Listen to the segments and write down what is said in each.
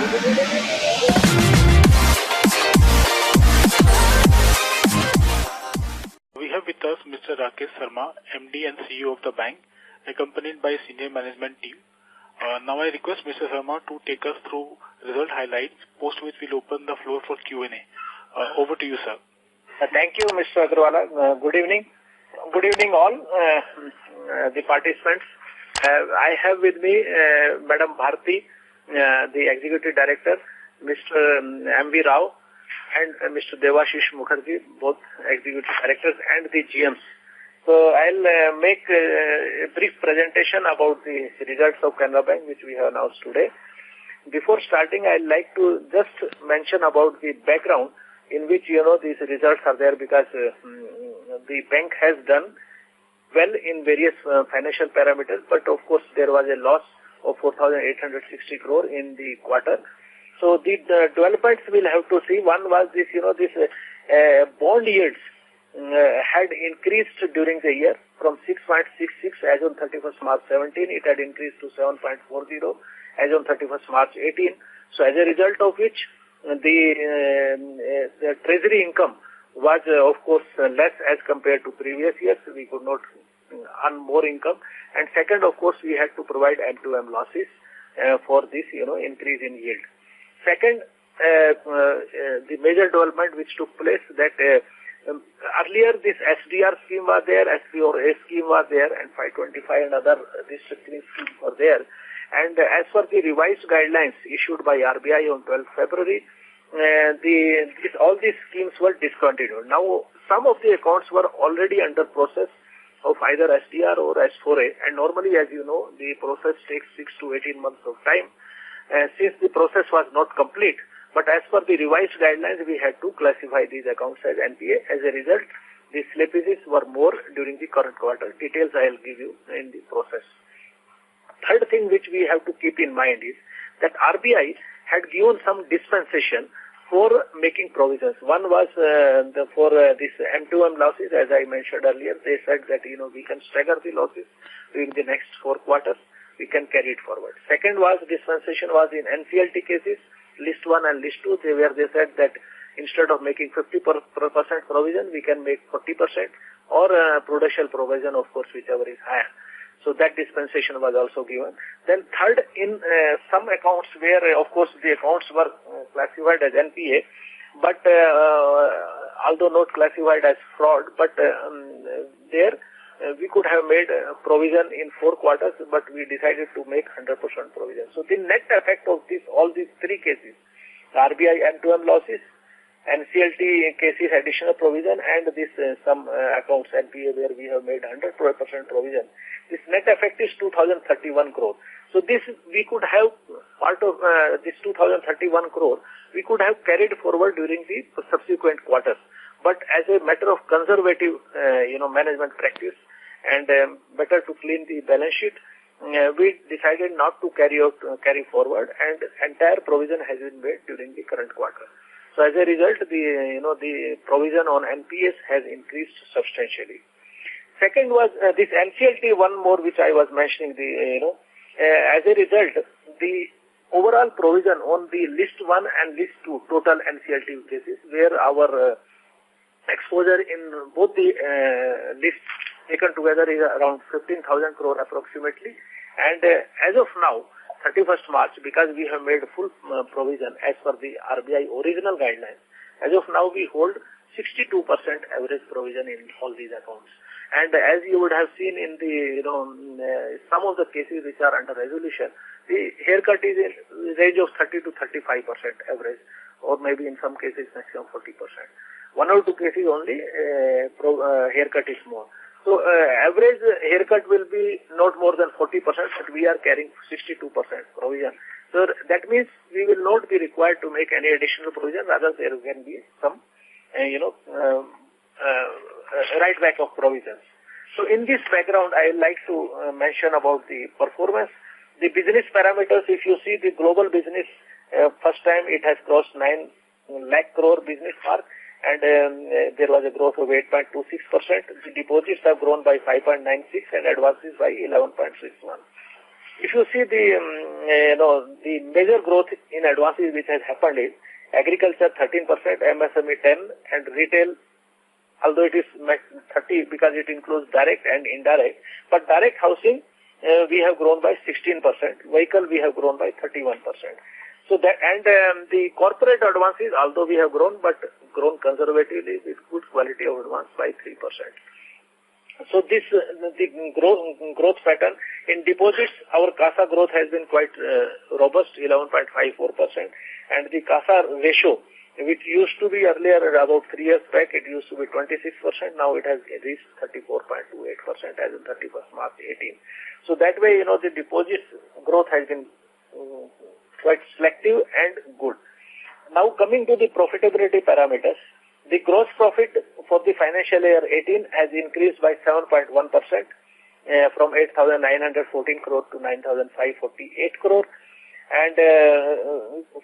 We have with us Mr. Rakesh Sharma, MD and CEO of the bank, accompanied by senior management team. Now I request Mr. Sharma to take us through result highlights, post which we'll open the floor for Q&A. Over to you, sir. Thank you, Mr. Agrawala. Good evening. Good evening all the participants. I have with me Madam Bharti, the Executive Director, Mr. M.V. Rao, and Mr. Devashish Mukherjee, both Executive Directors and the GMs. So I'll make a brief presentation about the results of Canara Bank, which we have announced today. Before starting, I'd like to just mention about the background in which, these results are there, because the bank has done well in various financial parameters, but of course there was a loss of 4,860 crore in the quarter. So the developments we'll have to see. One was this, bond yields had increased during the year from 6.66 as on 31st March 17. It had increased to 7.40 as on 31st March 18. So as a result of which, the treasury income was, of course, less as compared to previous years. We could not earn more income. And second, of course, we had to provide M2M losses for this, increase in yield. Second, the major development which took place that earlier this SDR scheme was there, SP4A scheme was there, and 525 and other restructuring schemes were there. And as per the revised guidelines issued by RBI on 12 February, all these schemes were discontinued. Now, some of the accounts were already under process of either SDR or S4A, and normally, as you know, the process takes 6 to 18 months of time. Since the process was not complete, but as per the revised guidelines, we had to classify these accounts as NPA. As a result, the slippages were more during the current quarter. Details I will give you in the process. Third thing which we have to keep in mind is that RBI had given some dispensation for making provisions. One was for this M2M losses, as I mentioned earlier. They said that, we can stagger the losses during the next 4 quarters. We can carry it forward. Second was dispensation was in NCLT cases, list 1 and list 2. They said that instead of making 50% provision, we can make 40% or prudential provision, of course, whichever is higher. So that dispensation was also given. Then third, in some accounts where, of course, the accounts were classified as NPA, but although not classified as fraud, but there we could have made provision in 4 quarters, but we decided to make 100% provision. So the net effect of all these 3 cases, the RBI M2M losses, NCLT cases additional provision, and this some accounts NPA where we have made 100% provision. This net effect is 2,031 crore. So this we could have part of this 2,031 crore we could have carried forward during the subsequent quarters. But as a matter of conservative, management practice and better to clean the balance sheet, we decided not to carry forward, and entire provision has been made during the current quarter. So as a result, the provision on NPAs has increased substantially. Second was this NCLT, one more which I was mentioning. As a result, the overall provision on the list 1 and list 2 total NCLT cases, where our exposure in both the lists taken together is around 15,000 crore approximately. And as of now, 31st March, because we have made full provision as per the RBI original guidelines, as of now we hold 62% average provision in all these accounts. And as you would have seen in the, some of the cases which are under resolution, the haircut is in the range of 30 to 35% average, or maybe in some cases maximum 40%. 1 or 2 cases only haircut is more. So average haircut will be not more than 40%, but we are carrying 62% provision. So that means we will not be required to make any additional provision. Rather, there can be some, right back of provisions. So in this background, I would like to mention about the performance. The business parameters, if you see the global business, first time it has crossed 9 lakh crore business mark, and there was a growth of 8.26%. The deposits have grown by 5.96% and advances by 11.61%. If you see the major growth in advances which has happened is agriculture 13%, MSME 10%, and retail, although it is 30 because it includes direct and indirect, but direct housing we have grown by 16%, vehicle we have grown by 31%. So that, and the corporate advances, although we have grown, but grown conservatively with good quality of advance by 3%. So this, the growth pattern in deposits, our CASA growth has been quite robust, 11.54%, and the CASA ratio, which used to be earlier about 3 years back, it used to be 26%, now it has reached 34.28% as of 31st March 18. So that way, the deposits growth has been quite selective and good. Now coming to the profitability parameters, the gross profit for the financial year 18 has increased by 7.1% from 8,914 crore to 9,548 crore. And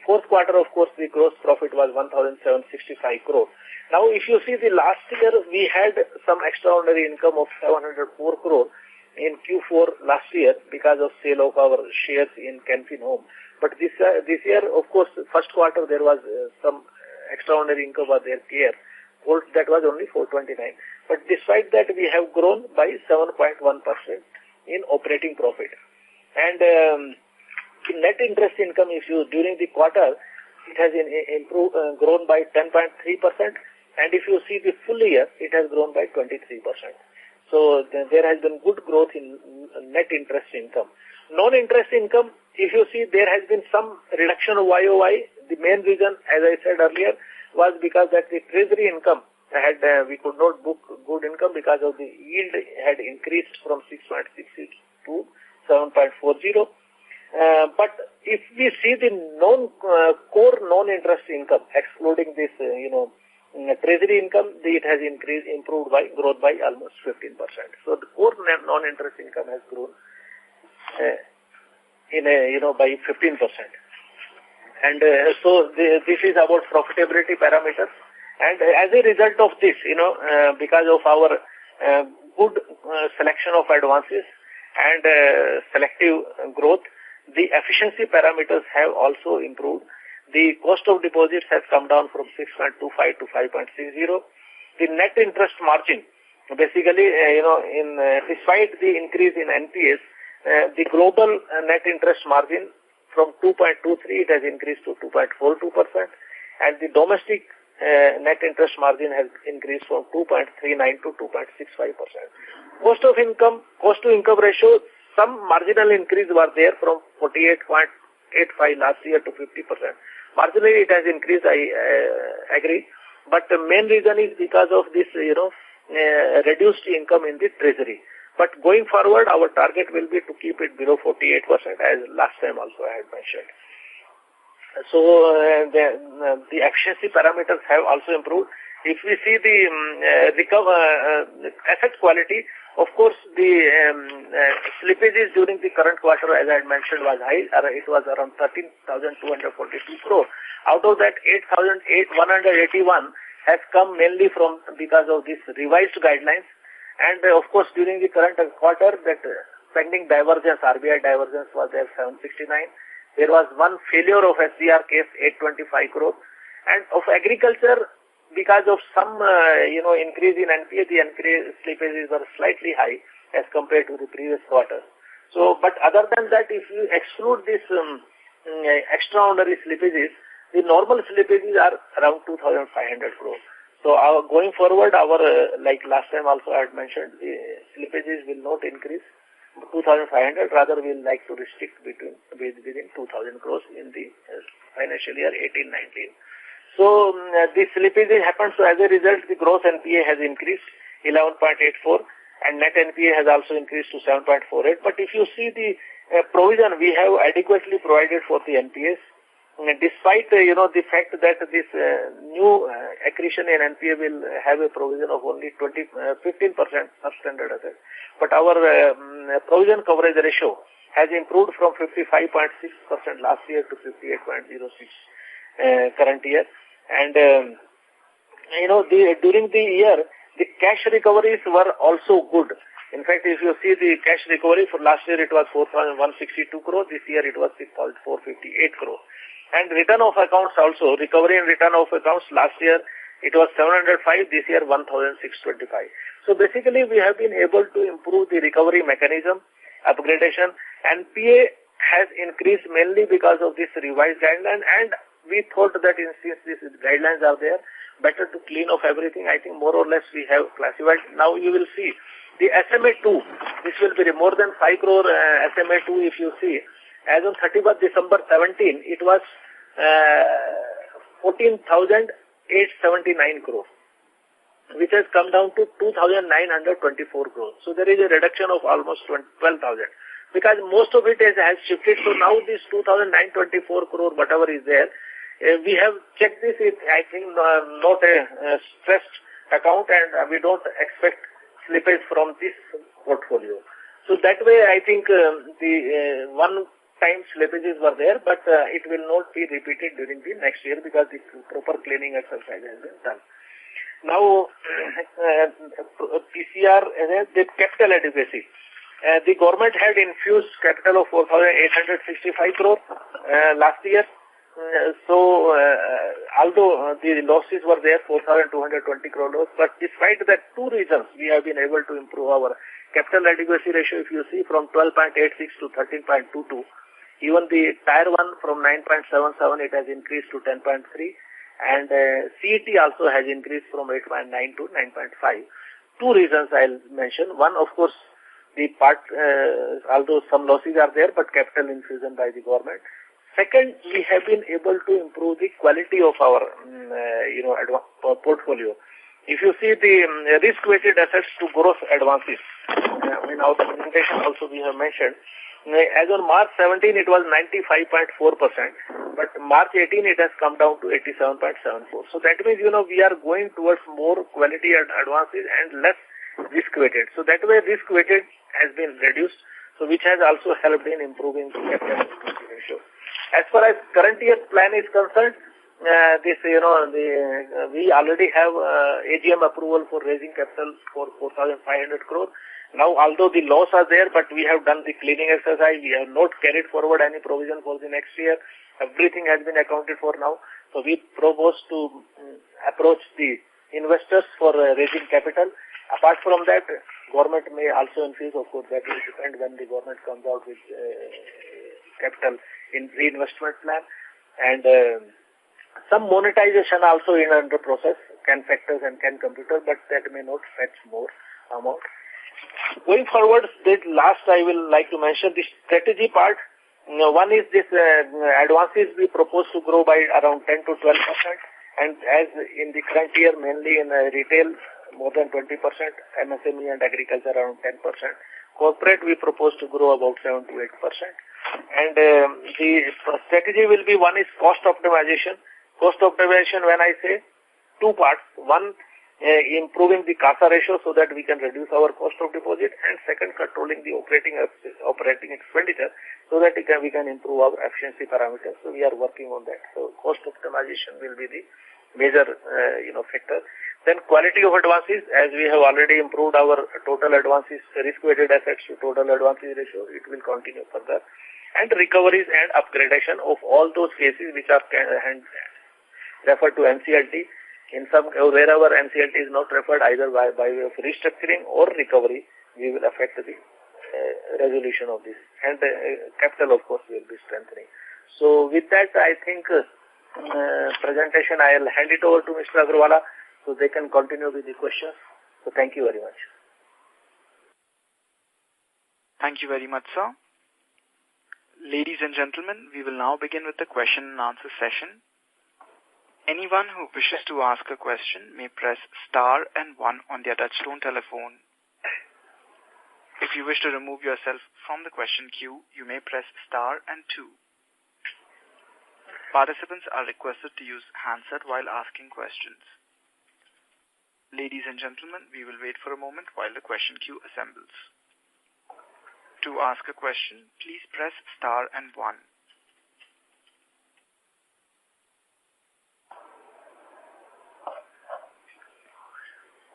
fourth quarter, of course, the gross profit was 1,765 crore. Now, if you see the last year, we had some extraordinary income of 704 crore in Q4 last year because of sale of our shares in Canfin Home. But this year, of course, first quarter there was some extraordinary income was there here. That was only 429. But despite that, we have grown by 7.1% in operating profit. And net interest income, if you during the quarter, it has grown by 10.3%. And if you see the full year, it has grown by 23%. So there has been good growth in net interest income. Non-interest income, if you see, there has been some reduction of YOY. The main reason, as I said earlier, was because that the treasury income had, we could not book good income because of the yield had increased from 6.66 to 7.40. But if we see the core non-interest income, excluding this, treasury income, it has improved by growth by almost 15%. So the core non-interest income has grown by 15%. And so this is about profitability parameters. And as a result of this, because of our good selection of advances and selective growth, the efficiency parameters have also improved. The cost of deposits has come down from 6.25 to 5.60. The net interest margin, basically, despite the increase in NPS, the global net interest margin from 2.23, it has increased to 2.42%, and the domestic net interest margin has increased from 2.39 to 2.65%. Cost to income ratio, some marginal increase was there from 48.85 last year to 50%. Marginally it has increased, I agree, but the main reason is because of this, reduced income in the treasury. But going forward, our target will be to keep it below 48%, as last time also I had mentioned. So the efficiency parameters have also improved. If we see the asset quality, of course, the slippages during the current quarter, as I had mentioned, was high. It was around 13,242 crore. Out of that, 8,181 has come mainly because of these revised guidelines. And of course, during the current quarter, that pending divergence, RBI divergence was there 769. There was one failure of SDR case, 825 crore. And of agriculture, because of some, increase in NPA, the slippages were slightly high as compared to the previous quarter. So, but other than that, if you exclude this extraordinary slippages, the normal slippages are around 2,500 crore. So going forward, like last time also I had mentioned, the slippages will not increase 2,500, rather we will like to restrict within 2,000 crores in the financial year 18-19. So the slippages happened, so as a result, the gross NPA has increased 11.84 and net NPA has also increased to 7.48. But if you see the provision, we have adequately provided for the NPAs. Despite, the fact that this new accretion in NPA will have a provision of only 15% substandard assets. But our provision coverage ratio has improved from 55.6% last year to 58.06 current year. And, during the year, the cash recoveries were also good. In fact, if you see the cash recovery for last year, it was 4,162 crore. This year, it was 6,458 crore. And return of accounts also, recovery and return of accounts last year, it was 705, this year 1,625. So basically, we have been able to improve the recovery mechanism, upgradation, and PA has increased mainly because of this revised guideline, and we thought that since these guidelines are there, better to clean off everything. I think more or less we have classified. Now you will see the SMA2, this will be more than 5 crore SMA2 if you see. As on 31st December 17, it was 14,879 crore, which has come down to 2,924 crore. So there is a reduction of almost 12,000 because most of it has shifted. So now this 2,924 crore, whatever is there, we have checked this. I think not a stressed account, and we don't expect slippage from this portfolio. So that way, I think the one-time slippages were there, but it will not be repeated during the next year because the proper cleaning exercise has been done. Now, PCR, the capital adequacy. The government had infused capital of 4,865 crore last year. Although the losses were there, 4,220 crore loss, but despite that, two reasons we have been able to improve our capital adequacy ratio. If you see from 12.86 to 13.22, even the Tier 1 from 9.77, it has increased to 10.3, and CET also has increased from 8.9 to 9.5. Two reasons I'll mention. One, of course, the part, although some losses are there, but capital infusion by the government. Second, we have been able to improve the quality of our, portfolio. If you see the risk-weighted assets to gross advances, in our presentation also we have mentioned, as on March 17, it was 95.4%, but March 18, it has come down to 87.74. So that means, we are going towards more quality advances and less risk-weighted. So that way, risk-weighted has been reduced, so which has also helped in improving the capital ratio. As far as current year plan is concerned, we already have AGM approval for raising capital for 4,500 crore. Now, although the laws are there, but we have done the cleaning exercise. We have not carried forward any provision for the next year. Everything has been accounted for now. So we propose to approach the investors for raising capital. Apart from that, government may also infuse. Of course, that will depend when the government comes out with capital in reinvestment plan, and some monetization also in under process, can factors and can computer, but that may not fetch more amount. Going forward, the last I will like to mention the strategy part. One is this advances we propose to grow by around 10 to 12%, and as in the current year, mainly in retail, more than 20%, MSME and agriculture around 10%. Corporate, we propose to grow about 7 to 8%. And the strategy will be, one is cost optimization. Cost optimization, when I say, two parts. One, improving the CASA ratio so that we can reduce our cost of deposit, and second, controlling the operating expenditure so that we can improve our efficiency parameters. So we are working on that. So cost optimization will be the major factor. Then quality of advances, as we have already improved our total advances, risk-weighted assets to total advances ratio, it will continue further. And recoveries and upgradation of all those cases which are referred to NCLT. In some, wherever NCLT is not referred, either by way of restructuring or recovery, we will affect the resolution of this. And capital, of course, will be strengthening. So with that, I think presentation, I will hand it over to Mr. Agrawala so they can continue with the questions. So thank you very much. Thank you very much, sir. Ladies and gentlemen, we will now begin with the question and answer session. Anyone who wishes to ask a question may press star and 1 on their touchtone telephone. If you wish to remove yourself from the question queue, you may press star and 2. Participants are requested to use handset while asking questions. Ladies and gentlemen, we will wait for a moment while the question queue assembles. To ask a question, please press star and 1.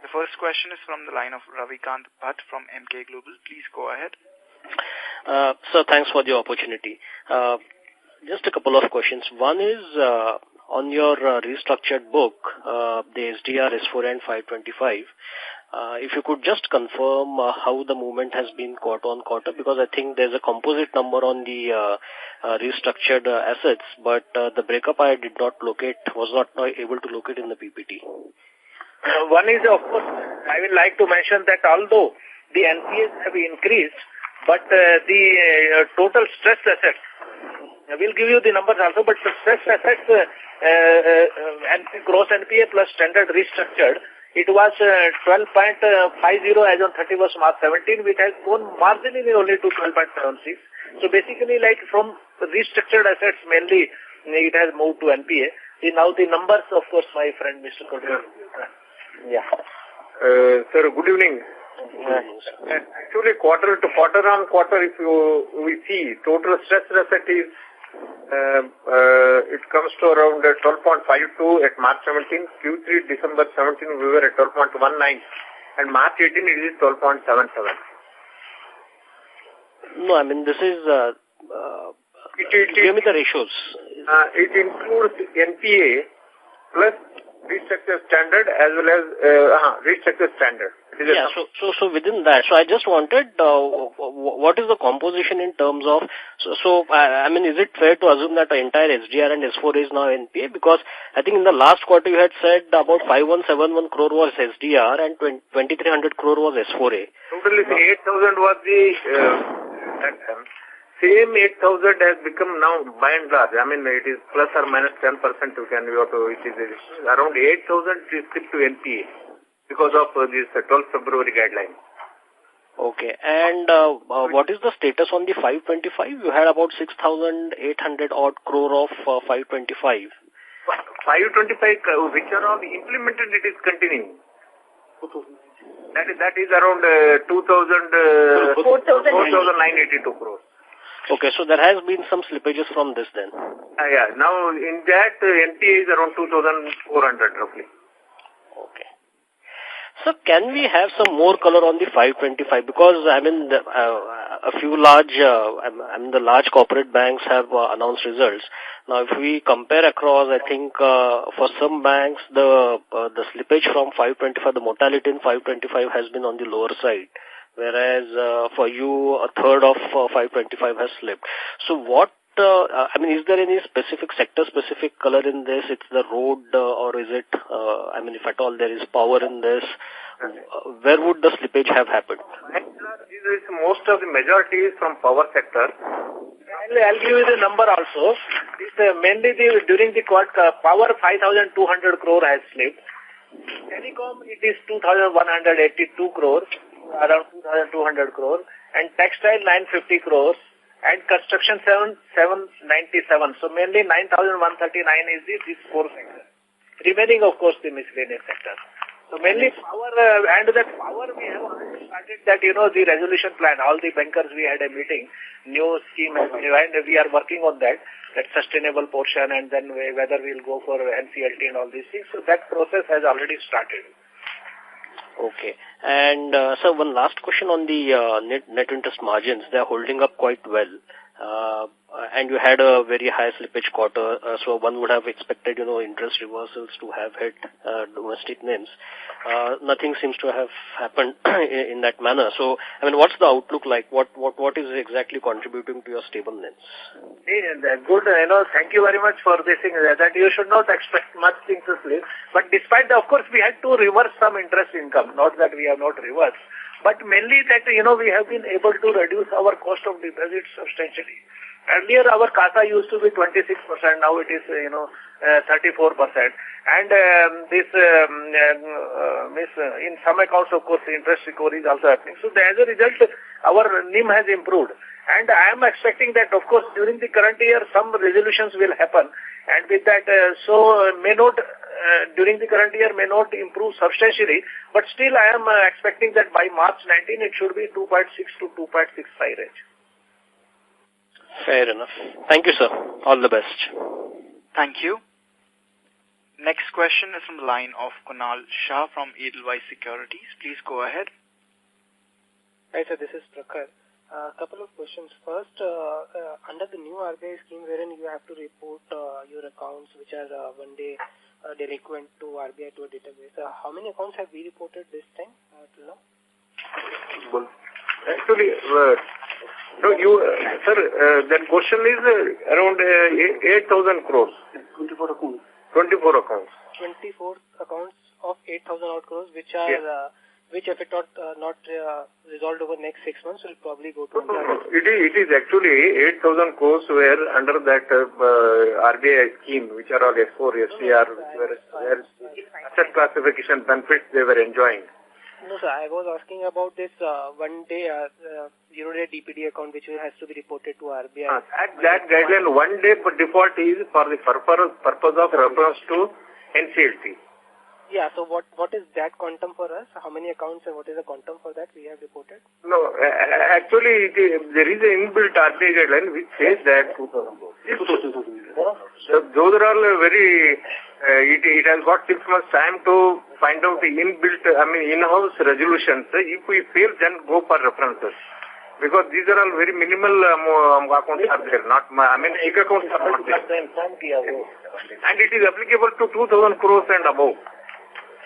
The first question is from the line of Ravikant Bhatt from Emkay Global. Please go ahead. Sir, thanks for the opportunity. Just a couple of questions. One is on your restructured book, the SDR, S4 and 525. If you could just confirm how the movement has been quarter on quarter, because I think there's a composite number on the restructured assets, but the breakup I did not locate, was not able to locate in the PPT. One is, of course, I would like to mention that although the NPAs have increased, but the total stressed assets, I will give you the numbers also, but the stressed assets, gross NPA plus standard restructured, it was 12.50 as on 31st March 17, which has gone marginally only to 12.76. So basically, like from restructured assets, mainly it has moved to NPA. Now the numbers, of course, my friend Mr. Qtr4. Yeah. Sir, good evening. Actually, quarter on quarter, if we see total stressed asset is it comes to around 12.52 at March 17. Q3 December 17 we were at 12.19, and March 18 it is 12.77. No, I mean this is give me the ratios. It includes NPA plus restructured standard as well as restructured standard. Yeah, so within that, so I just wanted, what is the composition in terms of, I mean, is it fair to assume that the entire SDR and S4 is now NPA? Because I think in the last quarter you had said about 5171 crore was SDR and 2300 crore was S4A. Totally 8,000 was the, same 8,000 has become now by and large. I mean, it is plus or minus 10%. It is around 8,000 is stick to NPA. Because of this 12th February guideline. Okay. And what is the status on the 525? You had about 6,800 odd crore of 525. 525, which are all implemented, it is continuing. That is around 4,982 crores. Okay, so there has been some slippages from this then. Yeah, now in that NPA is around 2,400 roughly. Okay. So can we have some more color on the 525? Because I mean, a few large, the large corporate banks have announced results. Now, if we compare across, I think for some banks the slippage from 525, the mortality in 525 has been on the lower side, whereas for you a third of 525 has slipped. So what? I mean, is there any specific sector-specific color in this? It's the road, or is it, I mean, if at all there is power in this, where would the slippage have happened? Most of the majority is from power sector. I'll give you the number also. It's mainly during the quarter, power 5,200 crore has slipped. Telecom, it is 2,182 crore, around 2,200 crore, and textile 950 crores. And construction 797. So mainly 9,139 is these four sectors. Remaining, of course, the miscellaneous sectors. So mainly power, and that power we have already started that, the resolution plan. All the bankers, we had a meeting, new scheme, and we are working on that sustainable portion, and then whether we'll go for NCLT and all these things. So that process has already started. Okay. And so one last question on the net interest margins. They are holding up quite well. And you had a very high slippage quarter, so one would have expected, interest reversals to have hit domestic NIMs. Nothing seems to have happened in that manner. So, I mean, what's the outlook like? What is exactly contributing to your stable NIMs? Good, thank you very much for this thing, that you should not expect much things to slip. But despite, of course, we had to reverse some interest income, not that we have not reversed. But mainly that, we have been able to reduce our cost of deposits substantially. Earlier, our CASA used to be 26%. Now it is, 34%. And in some accounts, of course, the interest recovery is also happening. So as a result, our NIM has improved. And I am expecting that, of course, during the current year, some resolutions will happen. And with that, during the current year may not improve substantially, but still I am expecting that by March 19 it should be 2.6 to 2.65 range. Fair enough. Thank you, sir. All the best. Thank you. Next question is from the line of Kunal Shah from Edelweiss Securities. Please go ahead. Hi, sir. This is Prakhar. A couple of questions. First, under the new RBI scheme wherein you have to report your accounts which are one day delinquent to RBI to a database, how many accounts have we reported this time till now? Actually, no, sir, that question is around 8,000 crores. 24 accounts. 24 accounts. 24 accounts of 8,000 odd crores, which are which if it not resolved over next 6 months will probably go to... No. It is actually 8,000 crores were under that RBI scheme, which are all S4, SCR, where asset classification benefits they were enjoying. No, sir, I was asking about this one day, 0-day DPD account which has to be reported to RBI. That guideline, one day default is for the purpose of reference to NCLT. Yeah, so what is that quantum for us? How many accounts and what is the quantum for that we have reported? No, actually there is an inbuilt RBI guideline which says that those are all very, it has got 6 months time to find out the in-house resolutions. If we fail, then go for references. Because these are all very minimal accounts are there, not, big accounts are not there. And it is applicable to 2,000 crores and above.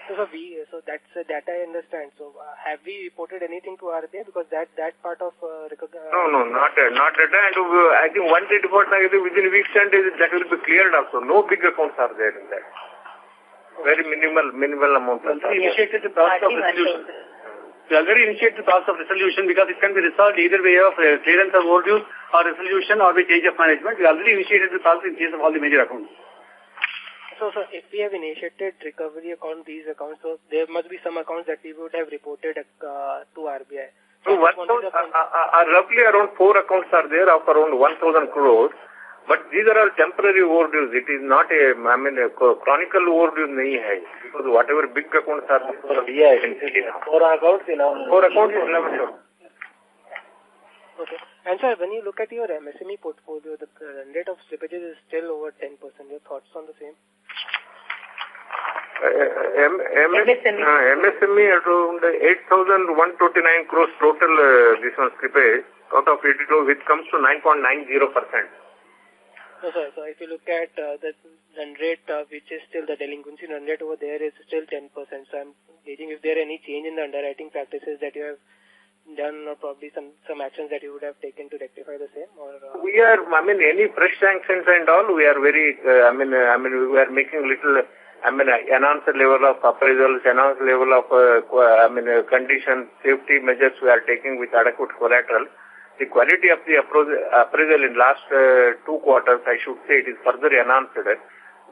So that's that I understand. So have we reported anything to RBI because that part of No, not that. And I think one day default within a week's end that will be cleared also. No big accounts are there in that. Very minimal amount. We initiated the process of resolution. We already initiated the process of resolution because it can be resolved either way of clearance of overdues or resolution or by change of management. We already initiated the process in case of all the major accounts. So if we have initiated recovery account, these accounts, so there must be some accounts that we would have reported to RBI. So roughly around 4 accounts are there of around 1,000 crores. But these are all temporary overdues. It is not a chronicle overdue nahi hai. Because whatever big accounts are there. 4 accounts in 4 accounts in 11. Okay. And sir, when you look at your MSME portfolio, the rate of slippages is still over 10%. Your thoughts on the same? MSME around 8,129 crores total this one slippage out of 82, which comes to 9.90%. No, sir. So if you look at the run rate, which is still the delinquency run rate over there is still 10%. So I'm gauging if there are any change in the underwriting practices that you have done or probably some actions that you would have taken to rectify the same, or we are any fresh sanctions and all, we are very we are making little enhanced level of appraisals, enhanced level of condition safety measures we are taking with adequate collateral. The quality of the appraisal in last 2 quarters, I should say, it is further enhanced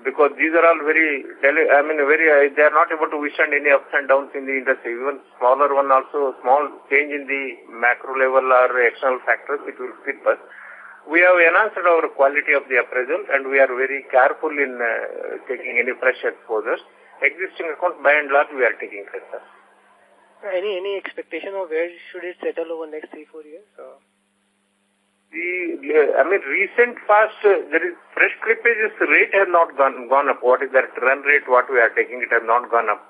because these are all very they are not able to withstand any ups and downs in the industry. Even smaller one also, small change in the macro level or external factors, it will slip us. We have enhanced our quality of the appraisal and we are very careful in taking any fresh exposures. Existing accounts, by and large, we are taking care of. Any expectation of where should it settle over next 3-4 years? Recent past, there is fresh slippages rate has not gone up. What is that run rate? What we are taking, it has not gone up.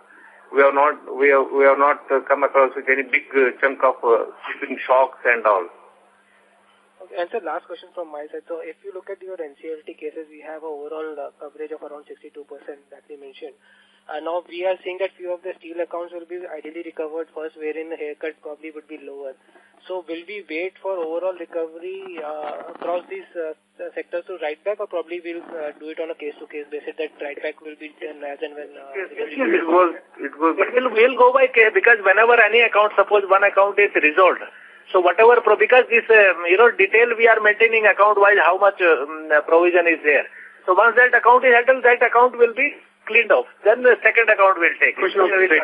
We have not come across with any big chunk of slipping shocks and all. Okay, and sir, last question from my side. So if you look at your NCLT cases, we have an overall coverage of around 62% that we mentioned. Now we are seeing that few of the steel accounts will be ideally recovered first, wherein the haircut probably would be lower. So will we wait for overall recovery across these sectors to write back, or probably we'll do it on a case-to-case basis that write back will be done as and when? We'll go by case because whenever any account, suppose one account is resolved. So whatever, because this detail we are maintaining account-wise how much provision is there. So once that account is handled, that account will be cleaned off. Then the second account will take. So also will be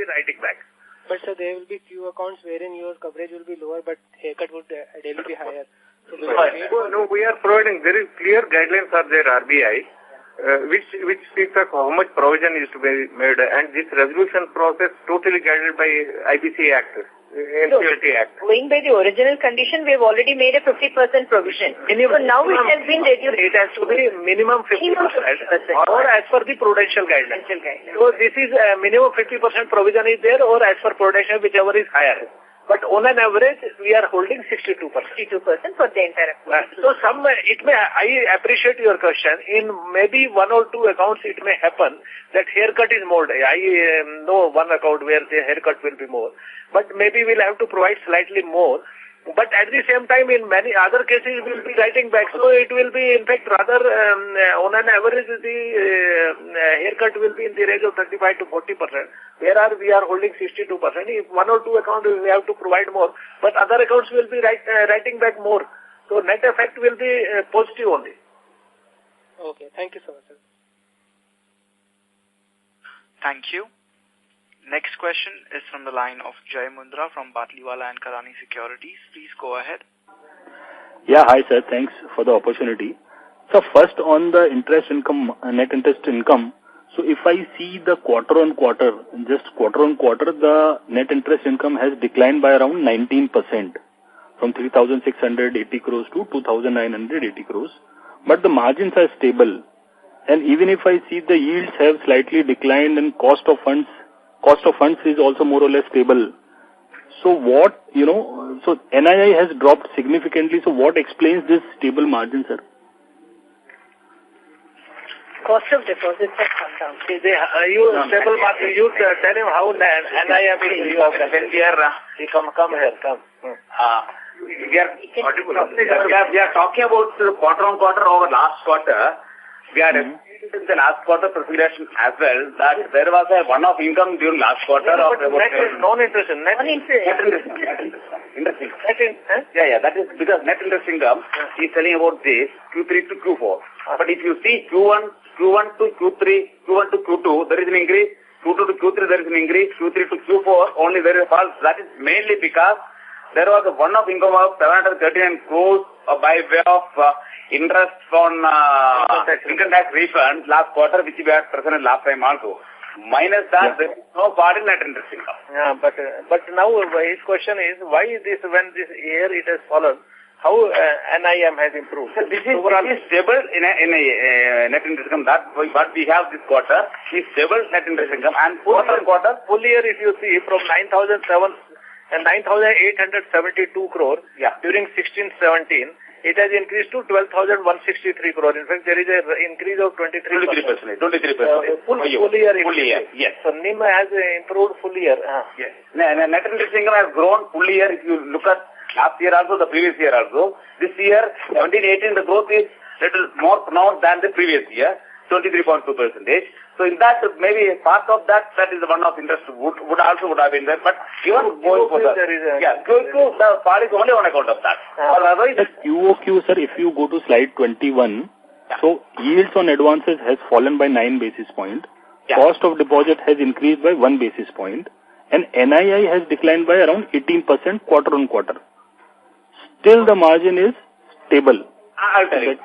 writing back. But sir, there will be few accounts wherein your coverage will be lower, but haircut would ideally be higher. So we are providing very clear guidelines are there, RBI, which speaks of how much provision is to be made, and this resolution process totally guided by IBC Act. NCLT Act. Going by the original condition, we have already made a 50% provision. So now it has been reduced. It has to be minimum 50% or as per the prudential guidelines. So this is minimum 50% provision is there, or as per prudential, whichever is higher. But on an average, we are holding 62%. 62% for the entire account. So I appreciate your question. In maybe one or two accounts, it may happen that haircut is more. I know one account where the haircut will be more. But maybe we'll have to provide slightly more. But at the same time, in many other cases, we'll be writing back. So it will be, in fact, rather on an average, the haircut will be in the range of 35 to 40%. Whereas we are holding 62%. If one or two accounts, we have to provide more. But other accounts will be writing back more. So net effect will be positive only. Okay. Thank you so much, sir. Thank you. Next question is from the line of Jai Mundra from Batliwala and Karani Securities. Please go ahead. Yeah, hi sir. Thanks for the opportunity. So first on the interest income, net interest income. So if I see the quarter on quarter, the net interest income has declined by around 19% from 3,680 crores to 2,980 crores. But the margins are stable. And even if I see the yields have slightly declined and cost of funds is also more or less stable. So what, so NII has dropped significantly. So what explains this stable margin, sir? Cost of deposits has come down. Stable margin, you tell him how NII will be. Come here. We are talking about quarter on quarter over last quarter. We are in the last quarter presentation as well that there was a one-off income during last quarter of about non-interest. Yeah, that is because net interest income is telling about this Q3 to Q4. But if you see Q1 to Q3, Q1 to Q2, there is an increase. Q2 to Q3, there is an increase. Q3 to Q4, only there is a fall. That is mainly because there was a one-off income of 739 crores by way of interest on income tax refund last quarter, which we had presented last time also. Minus that, there is no part in net interest income. Yeah, but now his question is why when this year it has fallen, how NIM has improved? So this is stable in a net interest income. That what we have this quarter is stable net interest income, and quarter full year if you see from 9,872 crore during 16-17. It has increased to 12,163 crore. In fact, there is an increase of 23%. 23%. Full year. Yes. So NIM has improved full year. Yes. Net interest income has grown full year. If you look at last year also, the previous year also. This year, 17-18, the growth is little more pronounced than the previous year, 23.2%. So in that, maybe part of that is the one of interest would have been there. But even going for the QOQ, the part is only on account of that. Otherwise, QOQ, sir, if you go to slide 21, so yields on advances has fallen by 9 basis points. Cost of deposit has increased by 1 basis point. And NII has declined by around 18% quarter on quarter. Still the margin is stable. I'll tell you.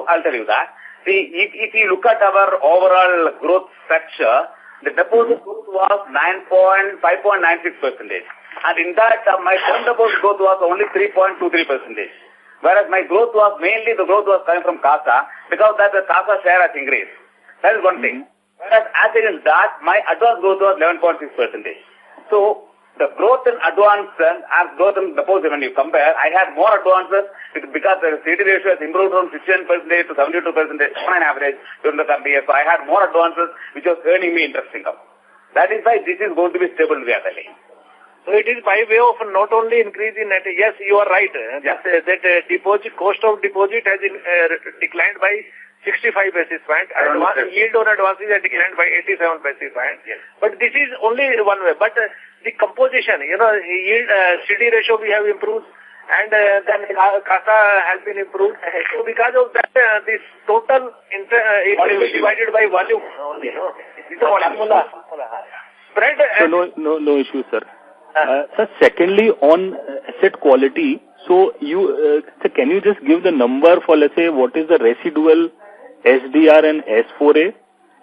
I'll tell you that. See, if you look at our overall growth structure, the deposit growth was 5.96%. And in that, my term deposit growth was only 3.23%. Whereas my growth was mainly, the growth was coming from CASA, because that the CASA share has increased. That is one thing. Whereas as against that, my advance growth was 11.6%. So, the growth in advance and growth in deposit, when you compare, I had more advances because the CD ratio has improved from 16% to 72% on an average during the current year. So I had more advances which was earning me interest income. That is why this is going to be stable, we are telling. So it is by way of not only increase in net. Yes, you are right. That deposit, cost of deposit has declined by 65 basis points. Yield on advances has declined by 87 basis points. Yes. But this is only one way. But the composition, yield, CD ratio we have improved, and then CASA has been improved. So because of that, this total it is divided by volume only. Spread. So no issue, sir. Sir, secondly, on asset quality, so can you just give the number for, let's say, what is the residual SDR and S4A?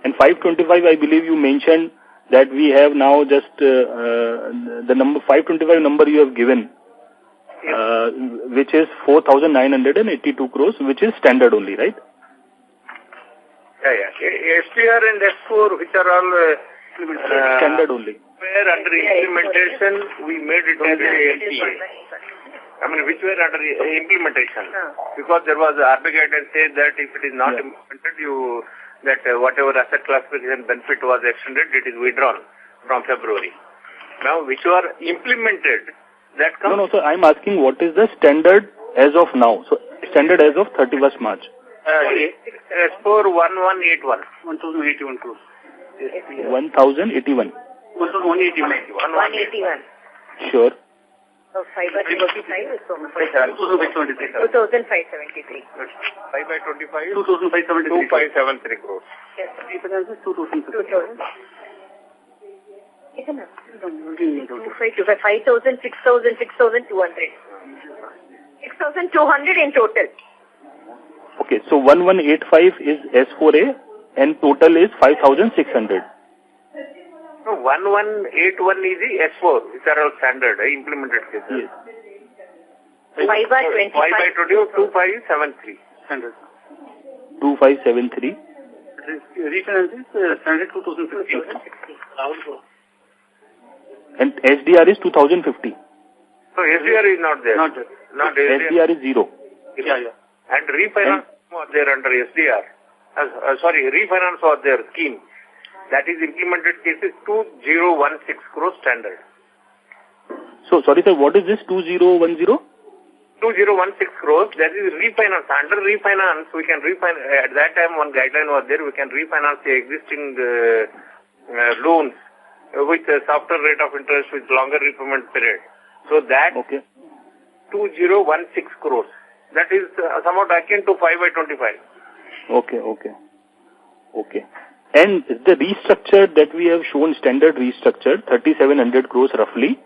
And 525, I believe you mentioned that we have now just the number 525 number you have given, which is 4,982 crores, which is standard only, right? STR and S4, which are all standard only. Where under implementation, we made it as NPA. I mean, which were under implementation. Because there was RBI guidance says that if it is not implemented, whatever asset classification benefit was extended, it is withdrawn from February. Now, which were implemented, that comes... No, sir, I'm asking what is the standard as of now? So, standard as of 31st March. S4 1181. 1,081 crores. 1,081. 181. Sure. So 5 by 25 is so much. 2,573. 2,573. 5 by 25? 2,573. 2,573 crores. Yes. Refinance is 2,000. 2,000. Isn't it? 2,525. 5,000, 6,000, 6,200. 6,200 in total. Okay, so 1185 is S4A and total is 5,600. No, 1181 is the S4, which are all standard, implemented cases. Yes. 5 by 25. 5 by 2573. Standard. 2573. Refinance is standard 2,050. And SDR is 2,050. So SDR is not there. Not there. Not SDR. SDR is 0. Yeah. And refinance was there under SDR. Refinance was their scheme. That is implemented cases 2016 crore standard. So, sorry sir, what is this 2010? 2016 crores, that is refinance. Under refinance, we can refinance. At that time, one guideline was there, we can refinance the existing loans with a softer rate of interest with longer repayment period. So that 2016 crores. That is somewhat akin to 5 by 25. Okay. And the restructure that we have shown, standard restructure, 3,700 crores roughly,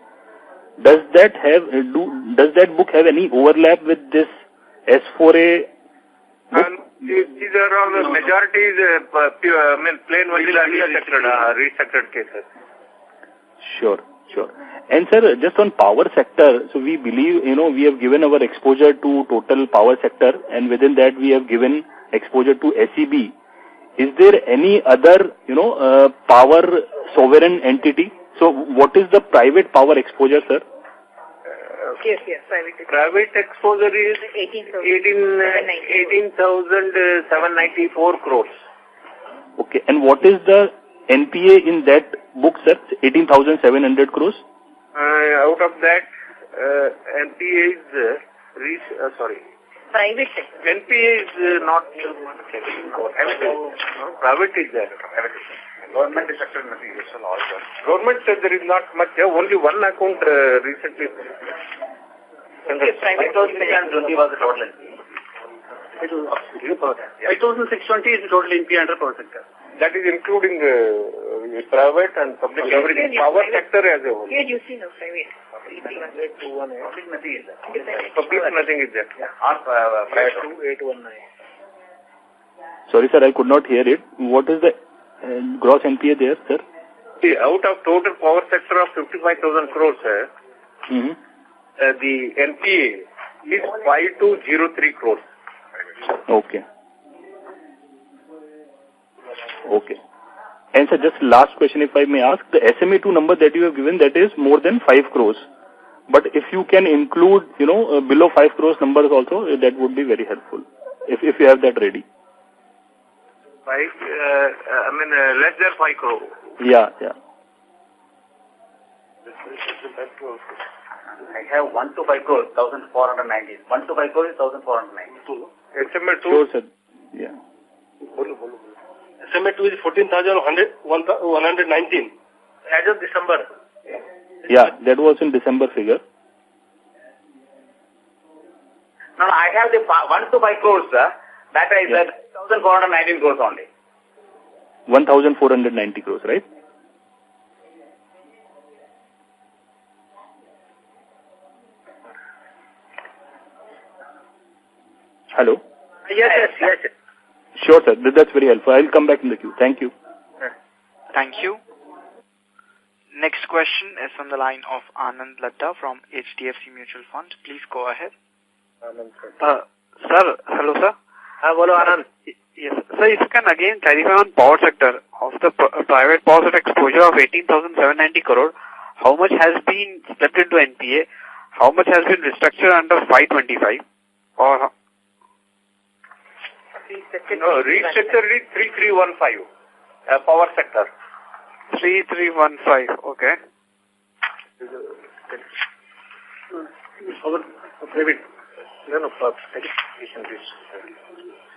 does that book have any overlap with this S4A book? These are all the majority plain vanilla restructured cases. Sure. And sir, just on power sector, so we believe, we have given our exposure to total power sector, and within that we have given exposure to SEB. Is there any other, power sovereign entity? So what is the private power exposure, sir? Yes, Private exposure is 18,794 crores. Okay, and what is the NPA in that book, sir? 18,700 crores? Out of that, NPA is private sector. NPA is not private is there. Government is sector nothing also. Government there is not much. Only one account recently. Private was the total NPA. 5,620 is the total NPA under power sector. That is including private and public. Everything. Power sector as a whole. Here you see no private. Public nothing is there. Public nothing is there. Private 2819. Sorry, sir, I could not hear it. What is the gross NPA there, sir? See, out of total power sector of 55,000 crores, the NPA is 5203 crores. Okay. And sir, just last question if I may ask, the SMA2 number that you have given, that is more than 5 crores. But if you can include, below 5 crores numbers also, that would be very helpful. If you have that ready. Less than 5 crore. Yeah. I have 1 to 5 crores, 1,490. 1 to 5 crores is 1,490. SMA2? Sure, sir. Yeah. SMA2 is 14,119. As of December. Yeah, that was in December figure. No, I have the 1 to 5 crores, sir. That is 1,419 crores only. 1,490 crores, right? Hello? Yes. Sure, sir. That's very helpful. I'll come back in the queue. Thank you. Thank you. Next question is from the line of Anand Latta from HDFC Mutual Fund. Please go ahead. Sir, hello sir. Hello Anand. Yes, sir, if you can again clarify on power sector of the private power sector exposure of 18,790 crore, how much has been slipped into NPA, how much has been restructured under 525, or no, restructured is 3315, power sector. 3315, okay.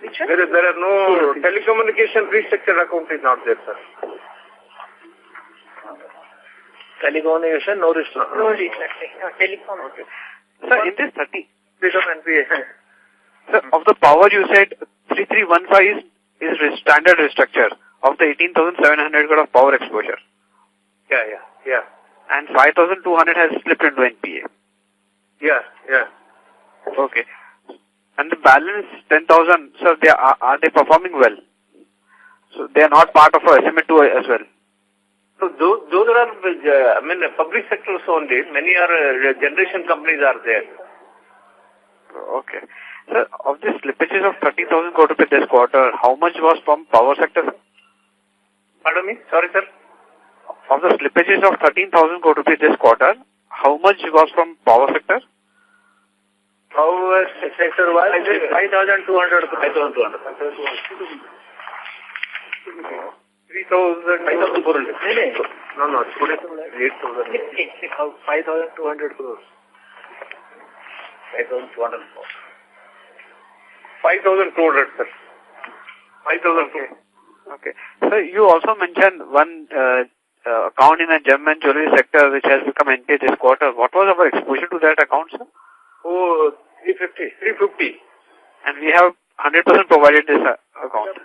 There are no telecommunication restructured account is not there, sir. Telecommunication, no restructuring. No restructuring. No, telecom. Okay. Sir, in this 30, NPA. sir, of the power you said 3315 is standard restructure of the 18,700 crore of power exposure. Yeah. And 5,200 has slipped into NPA. Yeah. Okay. And the balance 10,000, sir, are they performing well? So they are not part of our estimate 2 as well. So those are, public sectors only. Many are generation companies are there. Okay. Sir, of the slippages of 30,000 crore rupees this quarter, how much was from power sector, sir? Pardon me? Sorry, sir. Of the slippages of 13,000 crore rupees this quarter, how much was from power sector? Power sector was 5,200. 3,400. No, 8,000. 5,200 crores. 5,200. 5,200, sir. 5,200. Okay. Sir, you also mentioned one account in a gem and jewelry sector which has become NPA this quarter. What was our exposure to that account, sir? Oh, 350. And we have 100% provided this account.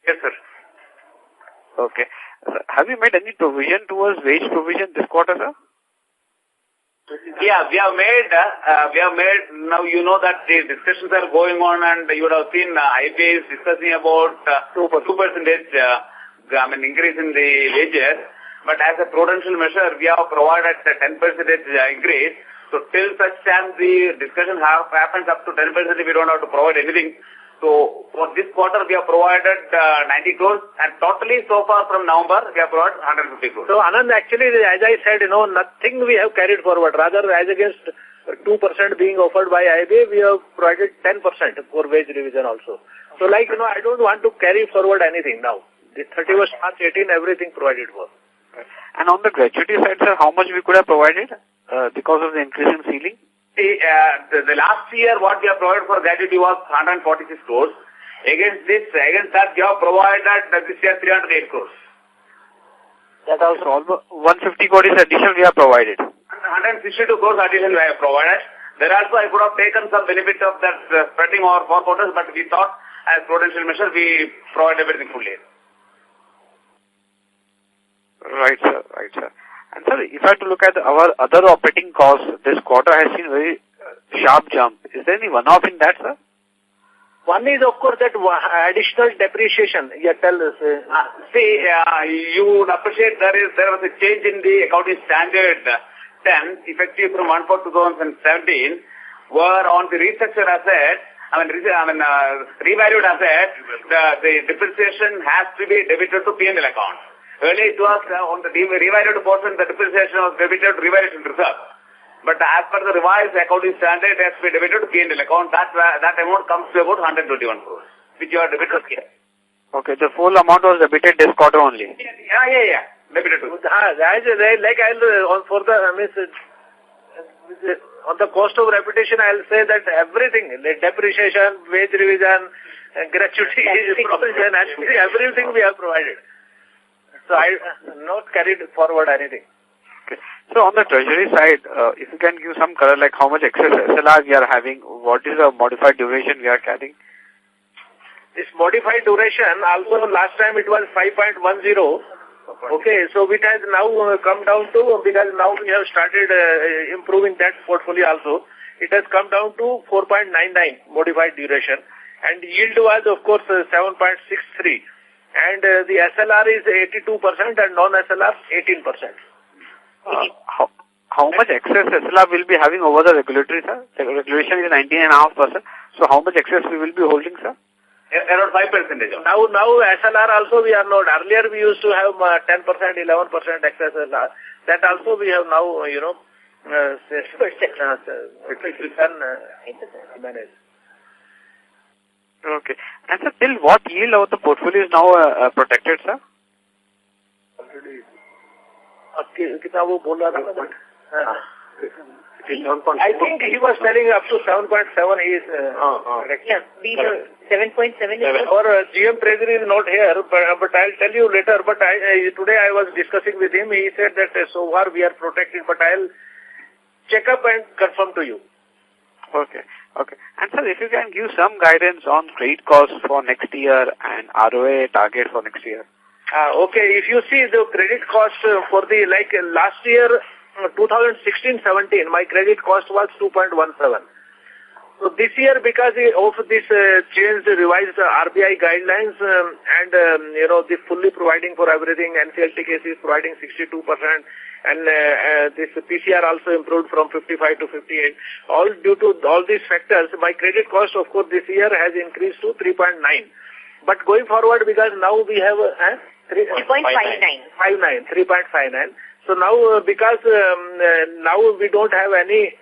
Yes, sir. Okay. Have you made any provision towards wage provision this quarter, sir? Yeah, we have made, now you know that the discussions are going on and you would have seen IBA is discussing about 2% increase in the wages. But as a prudential measure, we have provided a 10% increase. So till such time the discussion happens up to 10%, we don't have to provide anything. So for this quarter, we have provided 90 crores and totally so far from November, we have provided 150 crores. So Anand, actually, as I said, nothing we have carried forward. Rather, as against 2% being offered by IBA, we have provided 10% for wage revision also. So I don't want to carry forward anything now. The 31st March 18, everything provided for. And on the gratuity side, sir, how much we could have provided because of the increase in ceiling? The last year, what we have provided for gratuity was 146 crores. Against that, we have provided this year 308 crores. That also almost 150 crores addition we have provided. 162 crores addition we have provided. There also, I could have taken some benefit of that spreading over 4 quarters, but we thought as prudential measure, we provide everything fully. Right, sir. And sir, if I have to look at our other operating costs, this quarter has seen very sharp jump. Is there any one-off in that, sir? One is, of course, that additional depreciation. Yeah, tell us. You would appreciate there was a change in the accounting standard 10, effective from 1/4/2017, where on the restructured asset, revalued asset, the depreciation has to be debited to P&L account. Earlier it was on the revalued portion, the depreciation was debited to revaluation reserve. But as per the revised accounting standard, it has to be debited to P&L account. That amount comes to about 121 crores, which you are debited here. Okay, the full amount was debited this quarter only. Yeah. Debited to. On the cost of reputation, I'll say that everything, like depreciation, wage revision, gratuity, provision, everything we have provided. So I not carried forward anything. Okay. So on the treasury side, if you can give some color, like how much excess SLR we are having, what is the modified duration we are carrying? This modified duration, also last time it was 5.10. Okay, so it has now come down to, because now we have started improving that portfolio also, it has come down to 4.99 modified duration. And yield was, of course, 7.63. And the SLR is 82% and non-SLR 18%. How much excess SLR will be having over the regulatory, sir? The regulation is 19.5%. So how much excess we will be holding, sir? Around 5%. Now SLR also we are not. Earlier we used to have 10%, 11% excess SLR. That also we have now, manage. Okay. And sir, till what yield of the portfolio is now protected, sir? कितना वो बोल रहा था I think he was telling up to 7.7 he is yeah, 7.7 or GM Treasury is not here, but I'll tell you later. But today I was discussing with him. He said that so far we are protected, but I'll check up and confirm to you. Okay. Okay. And sir, if you can give some guidance on credit costs for next year and ROA target for next year. Okay, if you see the credit cost for the, last year, 2016-17, my credit cost was 2.17. So this year, because of this changed, revised RBI guidelines and, the fully providing for everything, NCLT case is providing 62%, and this PCR also improved from 55 to 58. All due to all these factors, my credit cost, of course, this year has increased to 3.9. But going forward, because now we have 3.59. So now, because now we don't have any